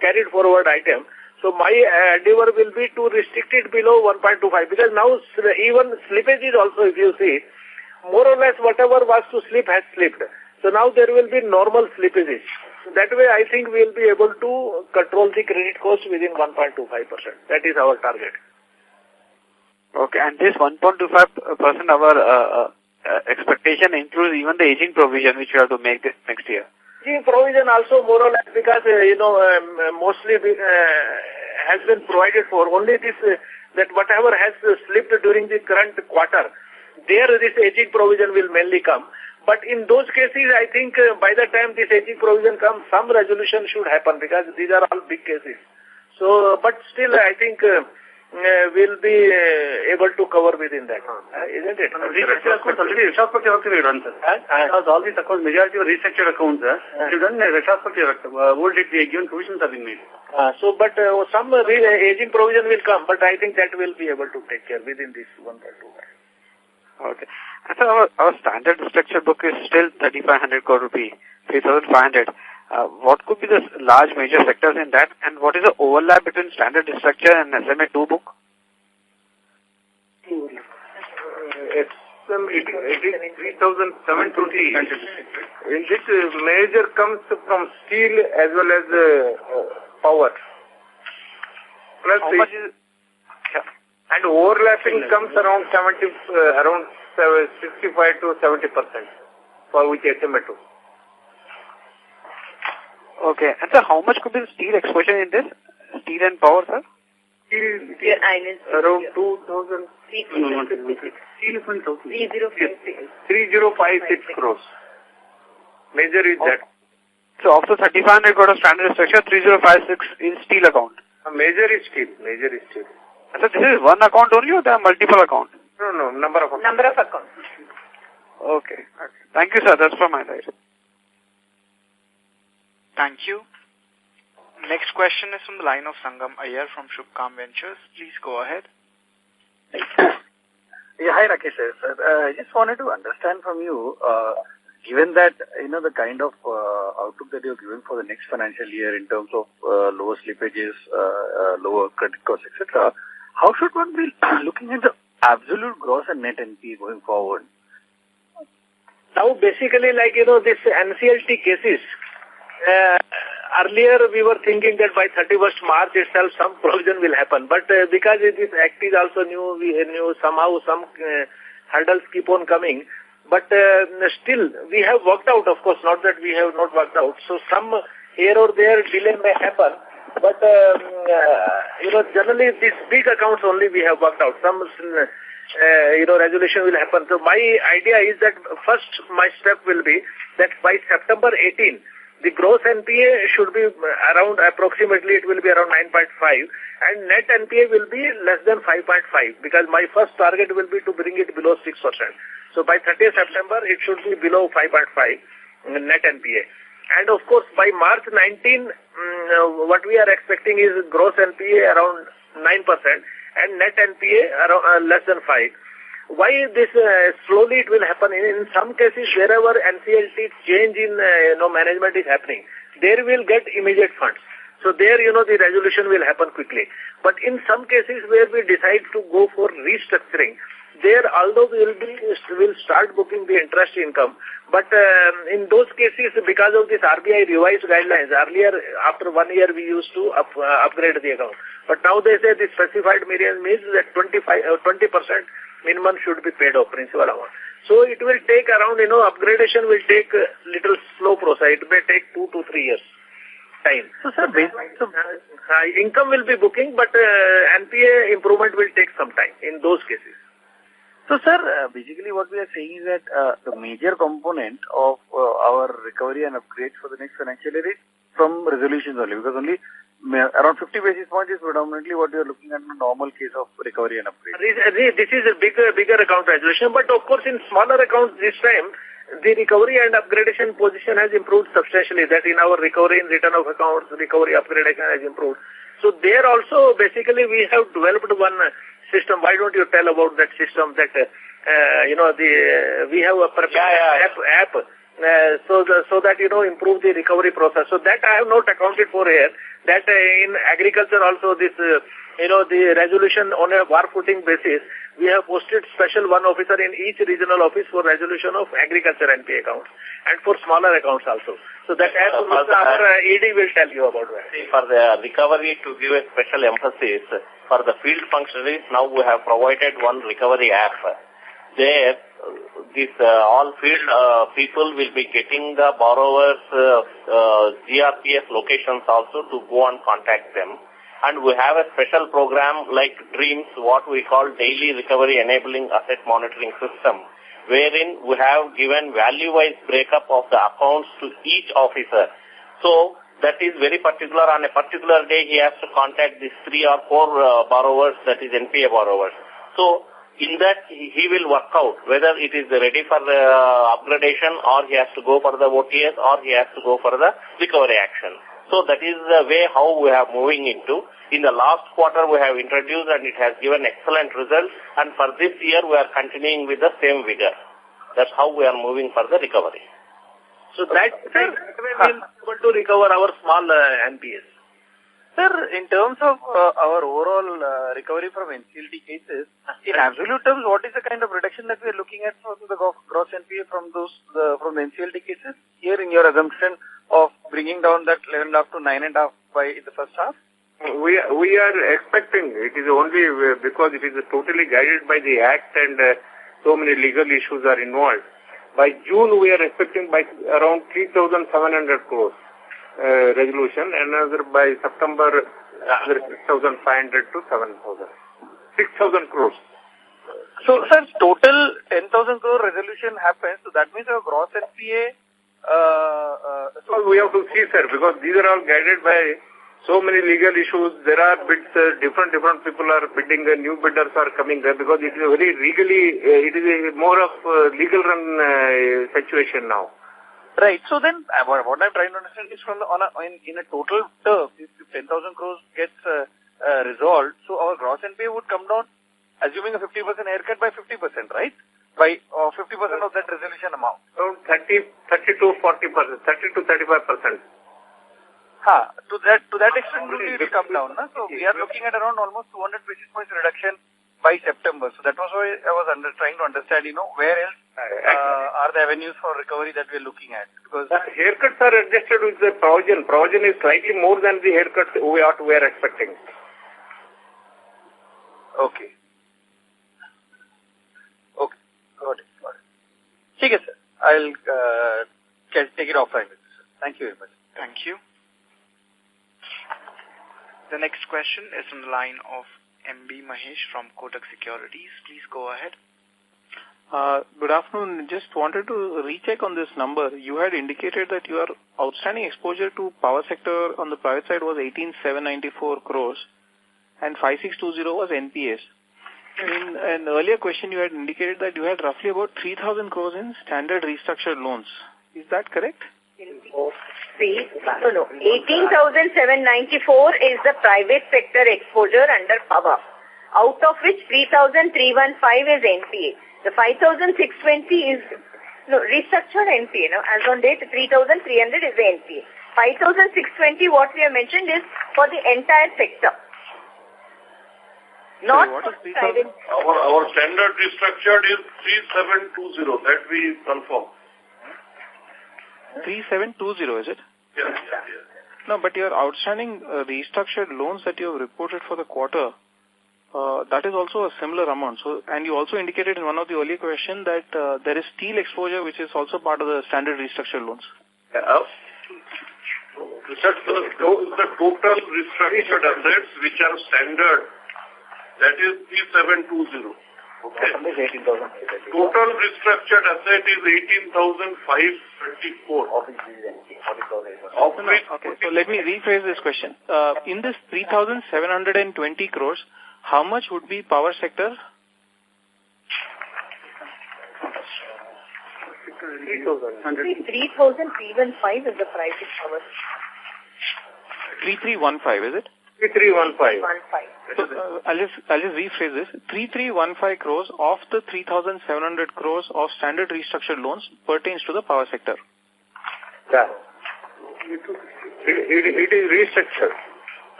carried forward item, so my endeavor will be to restrict it below 1.25, because now even slippage is also, if you see, more or less whatever was to slip has slipped. So now there will be normal slippages. So that way I think we will be able to control the credit cost within 1.25%. That is our target. Okay, and this 1.25% our expectation includes even the aging provision which we have to make this next year. Aging provision also more or less, because mostly has been provided for. Only this that whatever has slipped during the current quarter, there this aging provision will mainly come. But in those cases, I think by the time this aging provision comes, some resolution should happen, because these are all big cases. So, but still I think we'll be able to cover within that, isn't it? Restructured accounts already retrospective done, sir. Because all these accounts, majority of restructured accounts, we've done retrospective. Old date given provisions have been made. But some aging provision will come, but I think that will be able to take care within this 1.25. Okay. And so our standard structure book is still 3,500 crore rupee, 3,500. What could be the large major sectors in that, and what is the overlap between standard structure and SMA2 book? It is 3,720. In this major comes from steel as well as power. Plus how much is? Yeah. And overlapping comes around 65 to 70% for which SMA2. Okay. And sir, how much could be the steel exposure in this? Steel and power, sir? Steel around 2,000. Steel is 3056 crores. Major is that. So after 3,500 crore of standard structure, 3056 is steel account. Major is steel. So this is one account only, or there are multiple accounts? No, number of accounts. Number of accounts. Okay. Thank you, sir. That's from my side. Thank you. Next question is from the line of Sangam Iyer from Shubhkam Ventures. Please go ahead. Yeah, hi Rakesh sir. I just wanted to understand from you, given that, the kind of outlook that you're giving for the next financial year in terms of lower slippages, lower credit costs, etc., how should one be looking at the absolute gross and net NPA going forward? Now, basically, this NCLT cases, earlier we were thinking that by 31st March itself some provision will happen. But because this act is also new, we knew somehow some hurdles keep on coming. But still, we have worked out, of course, not that we have not worked out. So some here or there delay may happen. But, generally these big accounts only we have worked out. Some, resolution will happen. So my idea is that first my step will be that by September 18, the gross NPA should be around, approximately it will be around 9.5, and net NPA will be less than 5.5, because my first target will be to bring it below 6%. So by 30th September, it should be below 5.5 net NPA. And of course, by March 19, what we are expecting is gross NPA around 9% and net NPA around less than 5. Why this slowly it will happen? In some cases, wherever NCLT change in management is happening, there will get immediate funds. So there, the resolution will happen quickly. But in some cases where we decide to go for restructuring, there, although we will start booking the interest income, but in those cases, because of this RBI revised guidelines, earlier, after 1 year, we used to upgrade the account. But now they say the specified means that 20% minimum should be paid off principal amount. So it will take around, upgradation will take a little slow process. It may take 2 to 3 years time. So, sir, income will be booking, but NPA improvement will take some time in those cases. So, sir, basically what we are saying is that the major component of our recovery and upgrade for the next financial year is from resolutions only, because only around 50 basis points is predominantly what we are looking at in a normal case of recovery and upgrade. This is a bigger account resolution, but of course in smaller accounts this time, the recovery and upgradation position has improved substantially. That in our recovery and return of accounts, recovery upgradation has improved. So there also basically we have developed one system. Why don't you tell about that system that, we have a app so that, improve the recovery process. So that I have not accounted for here. That in agriculture also this, the resolution on a war footing basis, we have posted special one officer in each regional office for resolution of agriculture NPA accounts and for smaller accounts also. So that app our ED will tell you about that. See, for the recovery, to give a special emphasis, for the field functionaries, now we have provided one recovery app. There, all field people will be getting the borrowers' GRPS locations also to go and contact them. And we have a special program like DREAMS, what we call Daily Recovery Enabling Asset Monitoring System, wherein we have given value-wise breakup of the accounts to each officer. So that is very particular. On a particular day, he has to contact these 3 or 4 borrowers, that is NPA borrowers. So in that, he will work out whether it is ready for the upgradation or he has to go for the OTS or he has to go for the recovery action. So that is the way how we are moving into. In the last quarter, we have introduced and it has given excellent results. And for this year, we are continuing with the same vigor. That's how we are moving for the recovery. So that way we will be able to recover our small NPAs. Sir, in terms of our overall recovery from NCLT cases, in absolute terms, what is the kind of reduction that we are looking at from the gross NPA from from the NCLT cases? Here in your assumption of bringing down that 11.5 to 9.5 by the first half? We are expecting, it is only because it is totally guided by the Act and so many legal issues are involved. By June, we are expecting by around 3,700 crores resolution, another by September, another 6,500 to 7,000. 6,000 crores. So, sir, total 10,000 crore resolution happens, so that means our gross NPA... so we have to see, sir, because these are all guided by so many legal issues. There are bids, different people are bidding, new bidders are coming there because it is a very legally, it is a more of legal run situation now. Right. So then, what I'm trying to understand is from in a total term, if 10,000 crores gets resolved, so our gross NPA would come down, assuming a 50% haircut by 50%, right? By 50% of that resolution amount. Around 30 to 40%, 30 to 35%. To that extent, it will come down. Na? So we are looking at around almost 200 basis points reduction by September. So that was why I was trying to understand, where else are the avenues for recovery that we are looking at? Because haircuts are adjusted with the provision. Provision is slightly more than the haircuts we are expecting. Okay. Got it. Okay, sir. I'll take it offline with you, sir. Thank you very much. Thank you. The next question is from the line of MB Mahesh from Kotak Securities. Please go ahead. Good afternoon. Just wanted to recheck on this number. You had indicated that your outstanding exposure to power sector on the private side was 18,794 crores and 5,620 was NPS. In an earlier question, you had indicated that you had roughly about 3,000 crores in standard restructured loans. Is that correct? NPA. 18,794 is the private sector exposure under power, out of which 3,315 is NPA. The 5,620 is restructured NPA. As on date, 3,300 is the NPA. 5,620, what we have mentioned, is for the entire sector. Not what for is private. Our standard restructured is 3720. That we confirm. 3720, is it? Yes. No, but your outstanding restructured loans that you have reported for the quarter, that is also a similar amount. So, and you also indicated in one of the earlier questions that there is steel exposure, which is also part of the standard restructured loans. The total restructured assets which are standard, that is 3720. Okay. Total restructured asset is 18,534. Okay, so let me rephrase this question. In this 3,720 crores, how much would be power sector? 3,315 is the private power. 3315, is it? 3315. So, I'll just rephrase this. 3315 crores of the 3,700 crores of standard restructured loans pertains to the power sector. Yeah. It is restructured.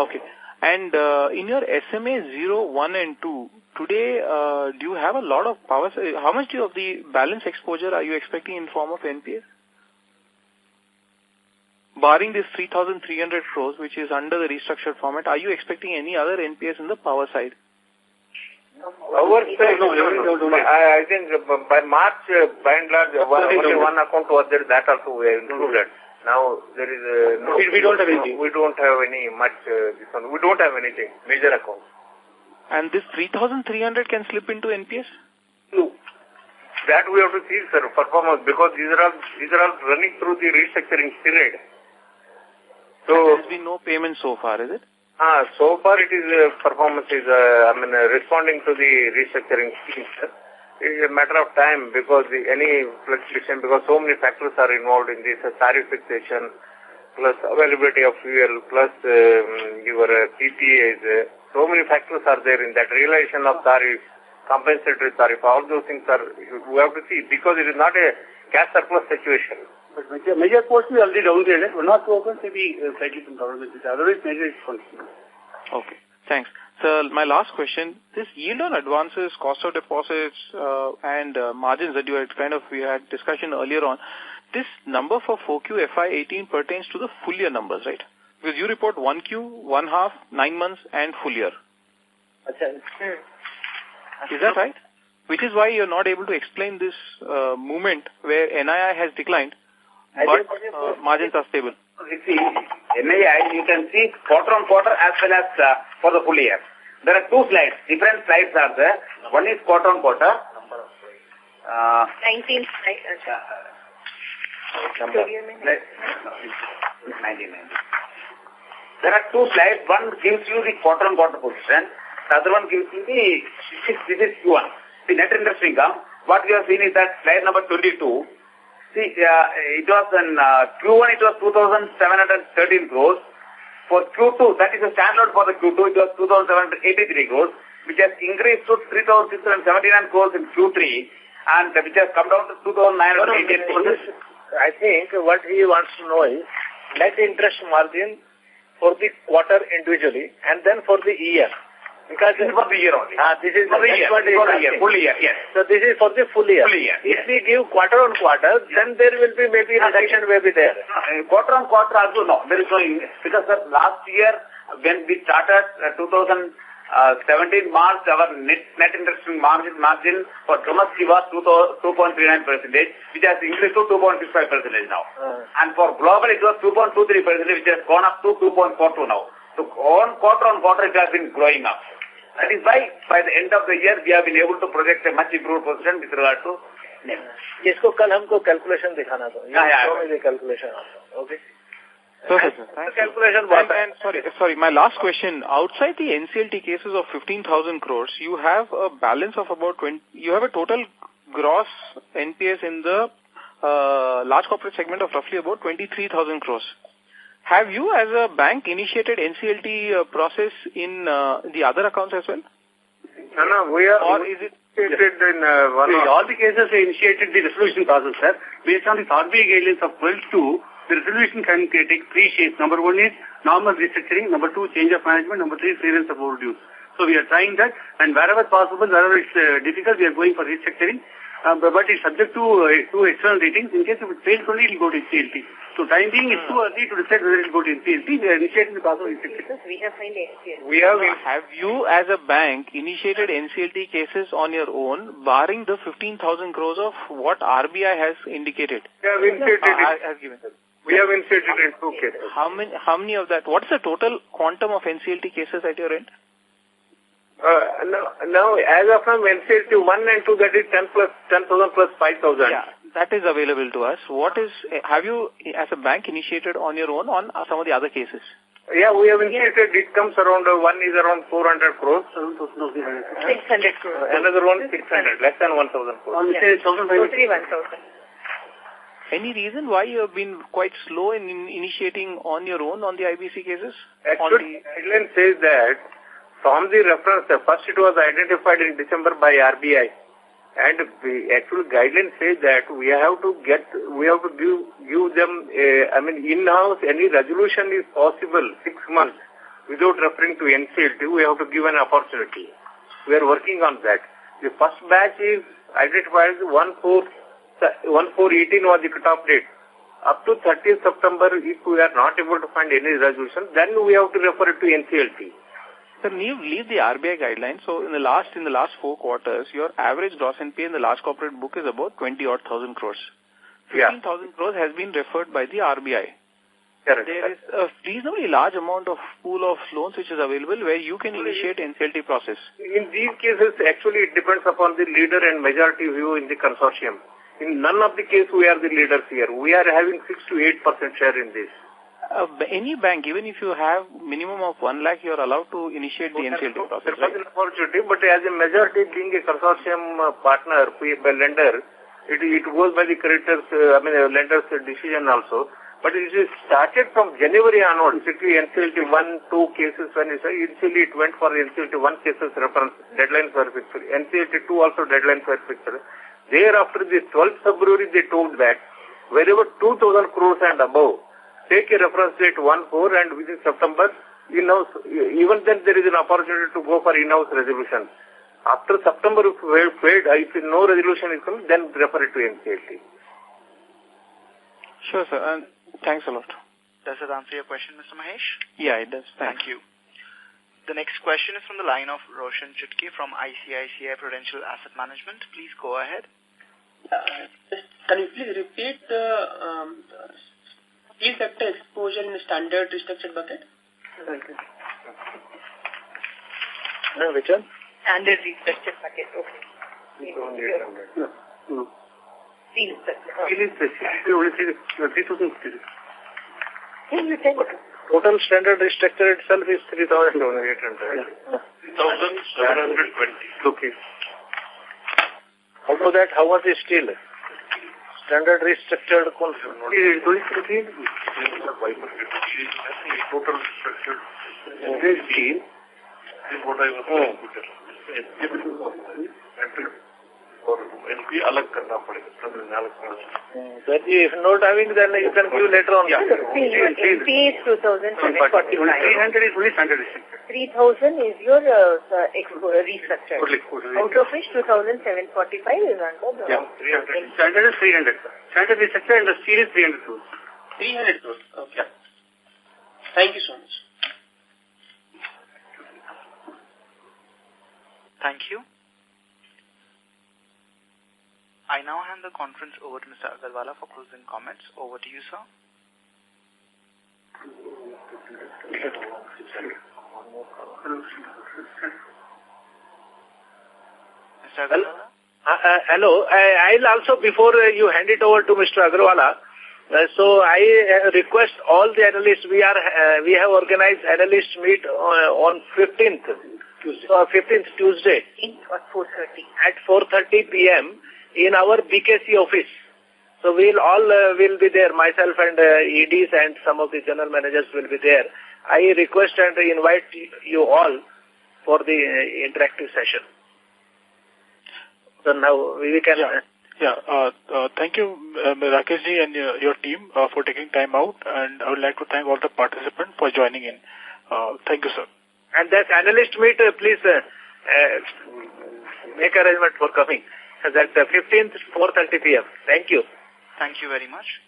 Okay. And in your SMA 0, 1 and 2, today, do you have a lot of power? How much of the balance exposure are you expecting in form of NPAs? Barring this 3,300 crores, which is under the restructured format, are you expecting any other NPAs in the power side? Our side, I think by March, by and large, only one account was there, that also we have included. Now there is we don't have anything. We don't have any much. We don't have anything major account. And this 3,300 can slip into NPS? No, that we have to see, sir, performance, because these are all running through the restructuring period. So there has been no payment so far, is it? So far it is performance is responding to the restructuring scheme, sir. It is a matter of time because any fluctuation, because so many factors are involved in this, tariff fixation, plus availability of fuel, plus your PPAs. So many factors are there in that realization of tariff, compensatory tariff. All those things are, we have to see, because it is not a cash surplus situation. But major portion we already downgraded. We're not open, maybe slightly from government. Otherwise, major is functional. Okay, thanks. So my last question, this yield on advances, cost of deposits, and margins that we had discussion earlier on, this number for 4Q FY18 pertains to the full year numbers, right? Because you report 1Q, 1 half, 9 months, and full year. Is that right? Which is why you're not able to explain this movement where NII has declined, but margins are stable. You see, NII, you can see quarter on quarter as well as for the full year. There are two slides. Different slides are there. One is quarter on quarter. 19 slides. There are two slides. One gives you the quarter on quarter position. The other one gives you this is Q1. The net interest income. What we have seen is that slide number 22. See, it was in Q1 it was 2,713 crores. For Q2, that is a standard for the Q2, it was 2,783 crores, which has increased to 3,679 crores in Q3, and which has come down to 2,988 crores. I think what he wants to know is net interest margin for the quarter individually and then for the year. Because this is for the year only. This is for the year. Full year, yes. So this is for the full year. Full year. If we give quarter on quarter, then there will be maybe reduction will be there. Quarter on quarter also no. There is no, because last year when we started 2017 March, our net interest margin for domestic was 2.39%, which has increased to 2.65% now. And for global it was 2.23%, which has gone up to 2.42 now. So on quarter it has been growing up. That is why by the end of the year we have been able to project a much improved position with regard to NIM. इसको कल हमको calculation दिखाना था. Calculation also. Okay. Perfect, sir. Thanks. Calculation and sorry, my last question. Outside the NCLT cases of 15,000 crores, you have a balance of about 20. You have a total gross NPS in the large corporate segment of roughly about 23,000 crores. Have you as a bank initiated NCLT process in the other accounts as well? No, we are... Or is it... In all the cases, we initiated the resolution process, sir. Based on the RBI guidelines of 12.2, the resolution can take three shapes. Number one is normal restructuring. Number two, change of management. Number three, clearance of overdues. So we are trying that, and wherever possible, wherever it's difficult, we are going for restructuring. But it's subject to external ratings. In case if it fails only, it will go to NCLT. So time being, it's too early to decide whether it will go to NCLT. We are initiating the process of restructuring. We have filed NCLT. Have you as a bank initiated NCLT cases on your own, barring the 15,000 crores of what RBI has indicated? We have initiated We have initiated in 2 cases. How many of that? What's the total quantum of NCLT cases at your end? Now, as of now, NCLT 1 and 2, that is 10,000 plus 5,000. Yeah, that is available to us. Have you, as a bank, initiated on your own on some of the other cases? Yeah, we have initiated. It comes around, one is around 400 crores. 600 crores. Another one 600, less than 1,000 crores. Totally 1,000. Any reason why you have been quite slow in initiating on your own on the IBC cases? Actually, guideline says that from the reference, first it was identified in December by RBI, and the actual guideline says that we have to give them, in-house, any resolution is possible 6 months without referring to NCLT. We have to give an opportunity. We are working on that. The first batch is identified 1/4/18 was the cutoff date. Up to 30th September, if we are not able to find any resolution, then we have to refer it to NCLT. Sir, leave the RBI guidelines. So in the last 4 quarters, your average gross NPA in the large corporate book is about 20,000 crores. 15,000 crores has been referred by the RBI. Correct. There is a reasonably large amount of pool of loans which is available where you can initiate NCLT process. In these cases, actually, it depends upon the leader and majority view in the consortium. In none of the cases, we are the leaders here. We are having 6 to 8% share in this. Any bank, even if you have minimum of 1 lakh, you are allowed to initiate the NCLT process, right? There was an opportunity, but as a majority being a consortium partner, lender, it goes by the creditors, lender's decision also. But it is started from January onwards, NCLT 1-2 cases when initially it went for NCLT 1 cases reference, deadlines were fixed. NCLT 2 also deadlines were fixed. Thereafter, the 12th February, they told that wherever 2,000 crores and above, take a reference date 1/4 and within September, in-house, even then there is an opportunity to go for in-house resolution. After September, if no resolution is coming, then refer it to NCLT. Sure, sir. And thanks a lot. Does that answer your question, Mr. Mahesh? Yeah, it does. Thank you. The next question is from the line of Roshan Chutke from ICICI Prudential Asset Management. Please go ahead. Can you please repeat the steel sector exposure in the standard restructured bucket? Which one? Standard restructured bucket. Okay. Steel sector. Total standard restructure itself is 3,800. 3,720. Okay. Out of that, how much is steel? Standard restructured Total structured steel is what I was saying. और इनकी अलग करना पड़ेगा सब अलग Sir, if not having, then you can give later on. Yeah. NPA is 2,745. 300 is only standard restructure. 3,000 is your restructure. Out of which 2,745 is under the... Yeah, 300. Standard is 300. Standard restructure and the steel is 300 crores. 300 crores. Okay. Thank you so much. Thank you. I now hand the conference over to Mr. Agarwala for closing comments. Over to you, sir. Mr. Agarwala? Hello. I'll also, before you hand it over to Mr. Agarwala, so I request all the analysts, we have organized analyst meet on 15th Tuesday. At 4:30. At 4:30 p.m. in our BKC office. So we'll all will be there. Myself and EDs and some of the general managers will be there. I request and invite you all for the interactive session. So now we can... Thank you, Rakesh ji and your team for taking time out, and I would like to thank all the participants for joining in. Thank you, sir. And that analyst meet, please make arrangement for coming. That 15th, 4:30 p.m. Thank you. Thank you very much.